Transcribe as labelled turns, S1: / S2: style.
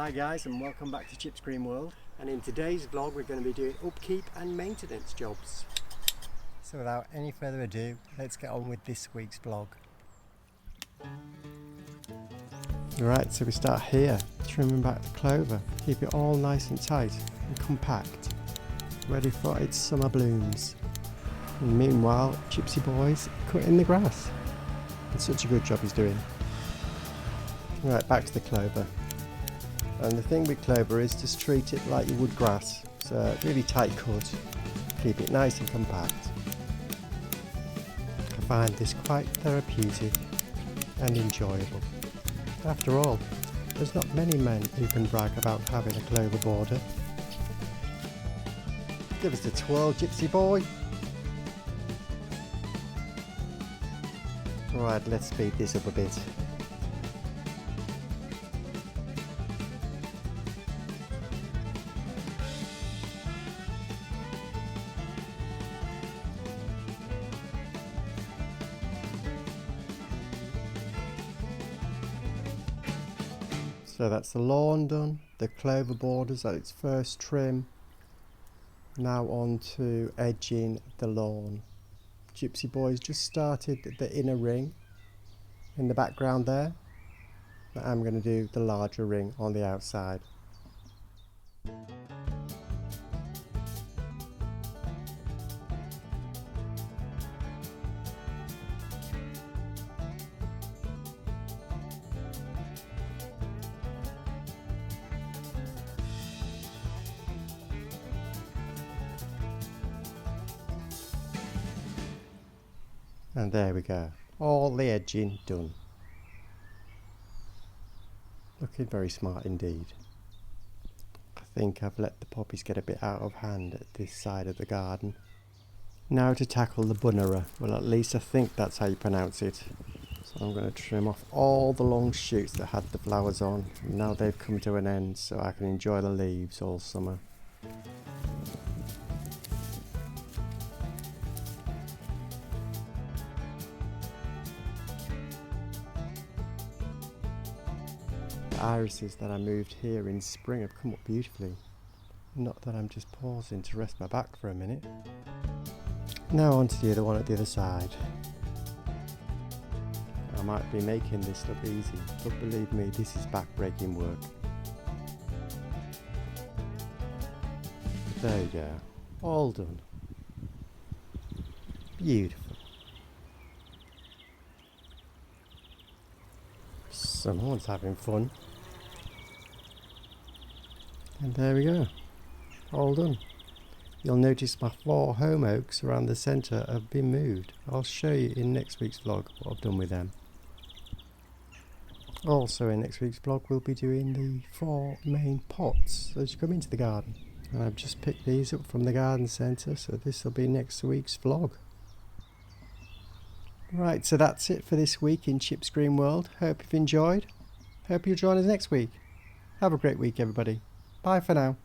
S1: Hi guys, and welcome back to Chip's Green World, and in today's vlog we're going to be doing upkeep and maintenance jobs. So without any further ado, let's get on with this week's vlog. Right, so we start here, trimming back the clover, keep it all nice and tight and compact, ready for its summer blooms. And meanwhile, Gypsy Boy's cutting the grass. It's such a good job he's doing. Right, back to the clover. And the thing with clover is just treat it like you would grass. So really tight cut, keep it nice and compact. I find this quite therapeutic and enjoyable. After all, there's not many men who can brag about having a clover border. Give us a twirl, Gypsy Boy. Right, let's speed this up a bit. So that's the lawn done, the clover borders at its first trim. Now on to edging the lawn. Gypsy Boy's just started the inner ring in the background there. I'm going to do the larger ring on the outside. And there we go, all the edging done. Looking very smart indeed. I think I've let the poppies get a bit out of hand at this side of the garden. Now to tackle the bunnera. Well, at least I think that's how you pronounce it. So I'm going to trim off all the long shoots that had the flowers on. Now they've come to an end, so I can enjoy the leaves all summer. The irises that I moved here in spring have come up beautifully. Not that I'm just pausing to rest my back for a minute. Now on to the other one at the other side. I might be making this look easy, but believe me, this is back-breaking work. There you go, all done. Beautiful. Someone's having fun. And there we go, all done. You'll notice my 4 home oaks around the centre have been moved. I'll show you in next week's vlog what I've done with them. Also in next week's vlog we'll be doing the 4 main pots as you come into the garden. And I've just picked these up from the garden centre, so this will be next week's vlog. Right, so that's it for this week in Chip's Green World. Hope you've enjoyed. Hope you'll join us next week. Have a great week, everybody. Bye for now.